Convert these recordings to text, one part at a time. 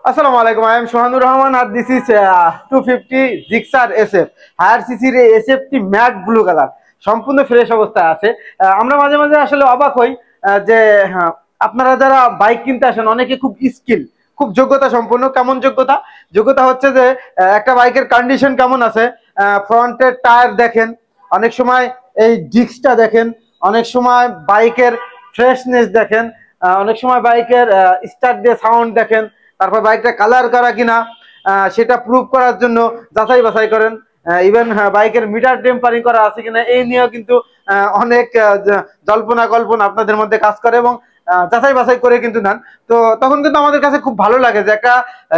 আসসালামু আলাইকুম, I am Sohanur Rahman আর this is 250 Gixxer SF higher সিসির এসএফটি ম্যাট ব্লু কালার, সম্পূর্ণ ফ্রেশ অবস্থায় আছে। আমরা মাঝে মাঝে আসলে অবাক হই যে আপনারা যারা বাইক কিনতে আসেন অনেকে খুব স্কিল, খুব যোগ্যতা সম্পন্ন। কেমন যোগ্যতা? যোগ্যতা হচ্ছে যে একটা বাইকের কন্ডিশন কেমন আছে, ফ্রন্টের টায়ার দেখেন, অনেক সময় এই ডিস্কটা দেখেন, অনেক সময় বাইকের ফ্রেশনেস দেখেন, অনেক সময় বাইকের স্টার্ট দিয়ে সাউন্ড দেখেন, তারপর বাইকটা কালার করা কিনা সেটা প্রুভ করার জন্য যাচাই বাছাই করেন। ইভেন বাইকের মিটার টেম্পারিং করা আছে কিনা এই নিয়েও কিন্তু অনেক জল্পনা কল্পনা আপনাদের মধ্যে কাজ করে এবং যাচাই বাছাই করে কিন্তু নেন। তো তখন কিন্তু আমাদের কাছে খুব ভালো লাগে যে একটা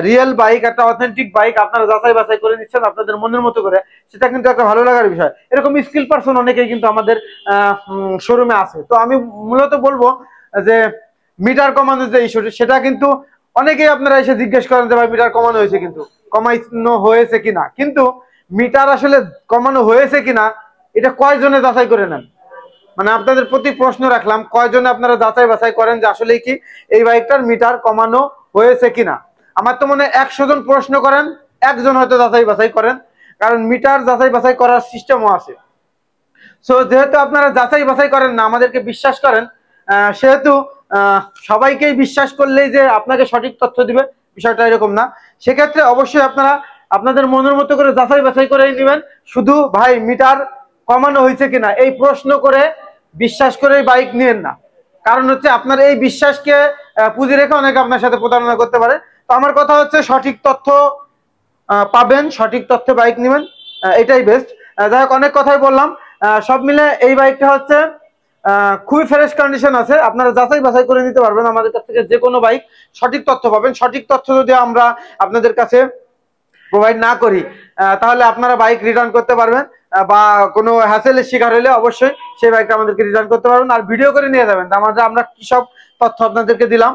রিয়েল বাইক, একটা অথেন্টিক বাইক আপনারা যাচাই বাছাই করে নিচ্ছেন আপনাদের মনের মতো করে, সেটা কিন্তু একটা ভালো লাগার বিষয়। এরকম স্কিল পারসন অনেকেই কিন্তু আমাদের শোরুমে আছে। তো আমি মূলত বলবো যে মিটার কমানোর যে ইস্যুটি সেটা কিন্তু অনেকেই আপনারা এসে জিজ্ঞেস করেন যে ভাই মিটার কমানো হয়েছে, কিন্তু কমানো হয়েছে কিনা, কিন্তু মিটার আসলে কমানো হয়েছে কিনা এটা কয়জনে যাচাই করে নেন? মানে আপনাদের প্রতি প্রশ্ন রাখলাম, কয়জনে আপনারা যাচাই বাছাই করেন যে আসলে কি এই বাইকটার মিটার কমানো হয়েছে কিনা? আমার তো মনে হয় 100 জন প্রশ্ন করেন, একজন হয়তো যাচাই বাছাই করেন, কারণ মিটার যাচাই বাছাই করার সিস্টেমও আছে। সো যেহেতু আপনারা যাচাই বাছাই করেন না, আমাদেরকে বিশ্বাস করেন, সেহেতু সবাইকেই বিশ্বাস করলেই যে আপনাকে সঠিক তথ্য দিবে বিষয়টা এরকম না। সেক্ষেত্রে অবশ্যই আপনারা আপনাদের মনের মতো করে যাচাই বাছাই করেই নেবেন। শুধু ভাই মিটার কমানো হয়েছে কিনা এই প্রশ্ন করে বিশ্বাস করে বাইক নিয়েন না। কারণ হচ্ছে আপনার এই বিশ্বাসকে পুঁজি রেখে অনেকে আপনার সাথে প্রতারণা করতে পারে। তো আমার কথা হচ্ছে সঠিক তথ্য পাবেন, সঠিক তথ্যে বাইক নেবেন, এটাই বেস্ট। যাই হোক, অনেক কথাই বললাম। সব মিলে এই বাইকটা হচ্ছে খুবই ফ্রেশ কন্ডিশন আছে, আপনারা যাচাই বাছাই করে নিতে পারবেন আমাদের কাছ থেকে যে কোনো বাইক। সঠিক তথ্য পাবেন। সঠিক তথ্য যদি আমরা আপনাদের কাছে প্রোভাইড না করি তাহলে আপনারা বাইক রিটার্ন করতে পারবেন, বা কোনো হ্যাসেলের শিকার হলে অবশ্যই সেই বাইকটা আমাদেরকে রিটার্ন করতে পারবেন আর ভিডিও করে নিয়ে যাবেন। আমাদের আমরা কি সব তথ্য আপনাদেরকে দিলাম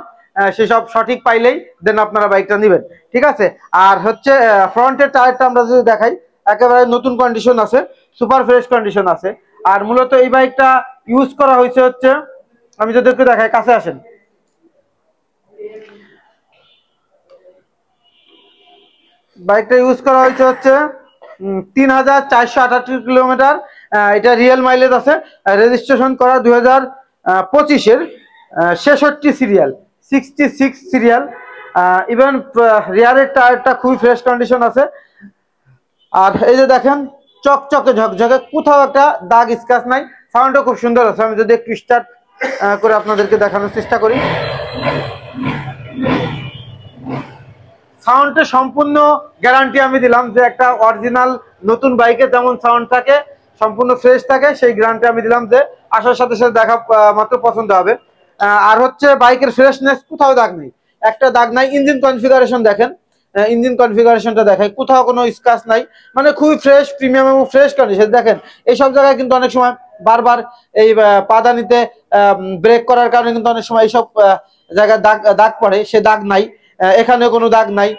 সেসব সঠিক পাইলেই দেন আপনারা বাইকটা নেবেন, ঠিক আছে? আর হচ্ছে ফ্রন্টের টায়ারটা আমরা যদি দেখাই, একেবারে নতুন কন্ডিশন আছে, সুপার ফ্রেশ কন্ডিশন আছে। আর মূলত এই বাইকটা ইউজ করা হয়েছে হচ্ছে, আমি যদি একটু দেখাই, কাছে আসেন, বাইকটা ইউজ করা হয়েছে হচ্ছে 3478 কিলোমিটার। এটা রিয়েল মাইলেজ আছে। রেজিস্ট্রেশন করা 2025-এর 66 সিরিয়াল, 66 সিরিয়াল। ইভেন রিয়ারের টায়ারটা খুবই ফ্রেশ কন্ডিশন আছে। আর এই যে দেখেন, চকচকে ঝকঝকে, কোথাও একটা দাগ স্ক্র্যাচ নাই। সাউন্ডও খুব সুন্দর আছে। আমি যদি একটু স্টার্ট করে আপনাদেরকে দেখানোর চেষ্টা করি, সাউন্ডের সম্পূর্ণ গ্যারান্টি আমি দিলাম যে একটা অরিজিনাল নতুন বাইকে যেমন সাউন্ড থাকে, সম্পূর্ণ ফ্রেশ থাকে, সেই গ্যারান্টি আমি দিলাম যে আসার সাথে সাথে দেখা মাত্র পছন্দ হবে। আর হচ্ছে বাইকের ফ্রেশনেস, কোথাও দাগ নেই, একটা দাগ নাই। ইঞ্জিন কনফিগারেশন দেখেন, ইঞ্জিন কনফিগারেশনটা দেখায়, কোথাও কোনো স্ক্র্যাচ নাই, মানে খুবই ফ্রেশ, প্রিমিয়াম এবং ফ্রেশ কন্ডিশন। দেখেন এইসব জায়গায় কিন্তু অনেক সময় বারবার এই পাদানিতে ব্রেক করার কারণে কিন্তু অনেক সময় এইসব জায়গায় দাগ দাগ পড়ে, সে দাগ নাই, এখানে কোনো দাগ নাই।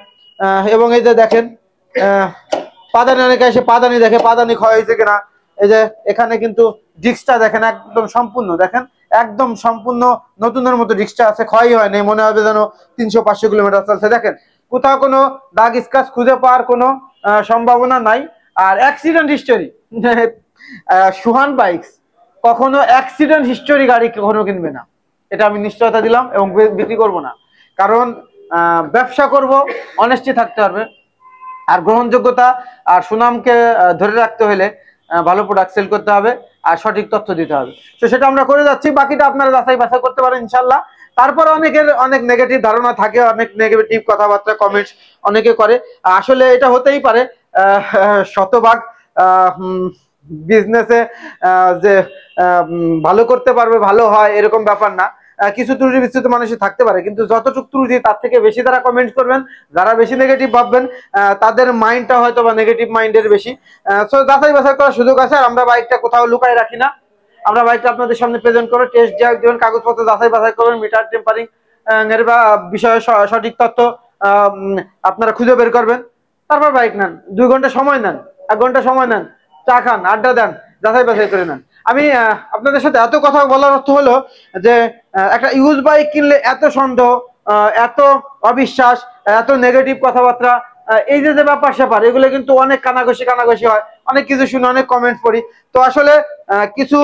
এবং এই যে দেখেন পাদানি, অনেকে এসে পাদানি দেখে পাদানি ক্ষয় হয়েছে কিনা, এই যে এখানে কিন্তু ডিস্কটা দেখেন একদম সম্পূর্ণ, দেখেন একদম সম্পূর্ণ নতুনের মতো ডিস্কটা আছে, ক্ষয়ই হয়নি, মনে হবে যেন 300-500 কিলোমিটার চলছে। দেখেন কোথাও কোনো দাগ স্ক্র্যাচ খুঁজে পাওয়ার কোনো সম্ভাবনা নাই। আর অ্যাক্সিডেন্ট হিস্টোরি, সুহান বাইকস কখনো অ্যাক্সিডেন্ট হিস্টোরি গাড়ি কখনো কিনবে না, এটা আমি নিশ্চয়তা দিলাম, এবং বিক্রি করব না। কারণ ব্যবসা করব, অনেস্টি থাকতে হবে, আর গ্রহণযোগ্যতা আর সুনামকে ধরে রাখতে হলে ভালো প্রোডাক্ট সেল করতে হবে আর সঠিক তথ্য দিতে হবে। তো সেটা আমরা করে যাচ্ছি, বাকিটা আপনারা যাচাই বাছাই করতে পারেন ইনশাল্লাহ। তারপরে অনেকের অনেক নেগেটিভ ধারণা থাকে, অনেক নেগেটিভ কথাবার্তা কমেন্টস অনেকে করে। আসলে এটা হতেই পারে, শতভাগ বিজনেসে যে ভালো করতে পারবে, ভালো হয় এরকম ব্যাপার না। কিছু ত্রুটি বিচ্যুত মানুষের থাকতে পারে, কিন্তু যতটুকু ত্রুটি তার থেকে বেশি যারা কমেন্ট করবেন, যারা বেশি নেগেটিভ ভাববেন, তাদের মাইন্ডটা হয়তো বা নেগেটিভ মাইন্ডের বেশি। সো যাচাই বাছাই করার সুযোগ আছে। আর আমরা বাইকটা কোথাও লুকাই রাখি না, আমরা বাইকটা আপনাদের সামনে প্রেজেন্ট করে টেস্ট ড্রাইভ দেবেন, কাগজপত্র যাচাই বাছাই করবেন, মিটার টেম্পারিং এর বিষয়ে সঠিক তথ্য আপনারা খুঁজে বের করবেন, তারপর বাইক নেন। 2 ঘন্টা সময় নেন, 1 ঘন্টা সময় নেন, চা খান, আড্ডা দেন, যাচাই বাছাই করে নেন। আমি আপনাদের সাথে এত কথা বলার অর্থ হলো যে একটা ইউজ বাইক কিনলে এত সন্দেহ, এত অবিশ্বাস, এত নেগেটিভ কথাবার্তা, এই যে ব্যাপার স্যাপার, এগুলো কিন্তু অনেক কানাঘষি হয়, অনেক কিছু শুনে, অনেক কমেন্ট পড়ি। তো আসলে কিছু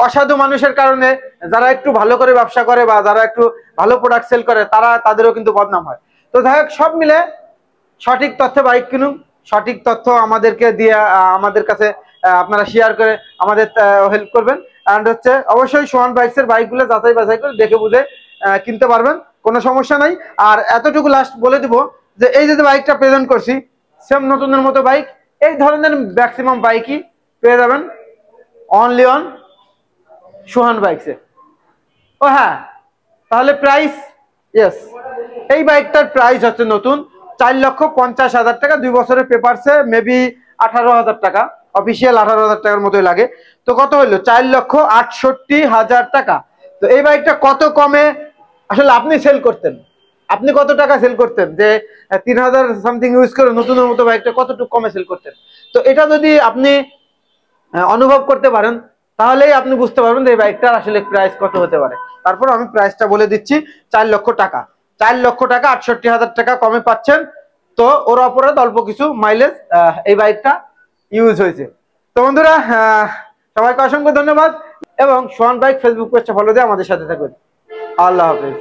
অসাধু মানুষের কারণে যারা একটু ভালো করে ব্যবসা করে বা যারা একটু ভালো প্রোডাক্ট সেল করে তাদেরও কিন্তু বদনাম হয়। তো যাই হোক, সব মিলে সঠিক তথ্যে বাইক কিনুন, সঠিক তথ্য আমাদেরকে দিয়ে আমাদের কাছে আপনারা শেয়ার করে আমাদের হেল্প করবেন। অ্যান্ড হচ্ছে অবশ্যই সোহান বাইকসের বাইকগুলো যাচাই বাছাই করে দেখে বুঝে কিনতে পারবেন, কোনো সমস্যা নাই। আর এতটুকু লাস্ট বলে দিব যে এই যে বাইকটা প্রেজেন্ট করছি, সেম নতুনের মতো বাইক, এই ধরনের ম্যাক্সিমাম বাইকই পেয়ে যাবেন অনলি অন সোহান বাইকসে। ও হ্যাঁ, তাহলে প্রাইস, ইয়েস, এই বাইকটার প্রাইস হচ্ছে নতুন 4,50,000 টাকা, 2 বছরের পেপারসে মেবি 18,000 টাকা, অফিসিয়াল 18,000 টাকার মতোই লাগে। তো কত হইলো? 4,68,000 টাকা। তো এই বাইকটা কত কমে আসলে আপনি সেল করতেন? আপনি কত টাকা সেল করতেন যে 3,000 সামথিং ইউজ করে নতুনের মতো বাইকটা কতটুকু কমে সেল করতেন? তো এটা যদি আপনি অনুভব করতে পারেন, তাহলেই আপনি বুঝতে পারবেন যে এই বাইকটার আসলে প্রাইস কত হতে পারে। তারপর আমি প্রাইসটা বলে দিচ্ছি, 4 লক্ষ টাকা, 4 লক্ষ টাকা 68,000 টাকা কমে পাচ্ছেন। তো ওর অপরাধ অল্প কিছু মাইলেজ এই বাইকটা ইউজ হয়েছে। তো বন্ধুরা, সবাইকে অসংখ্য ধন্যবাদ এবং সোহান বাইক ফেসবুক পেজটা ফলো দিয়ে আমাদের সাথে থাকবেন। আল্লাহ হাফেজ।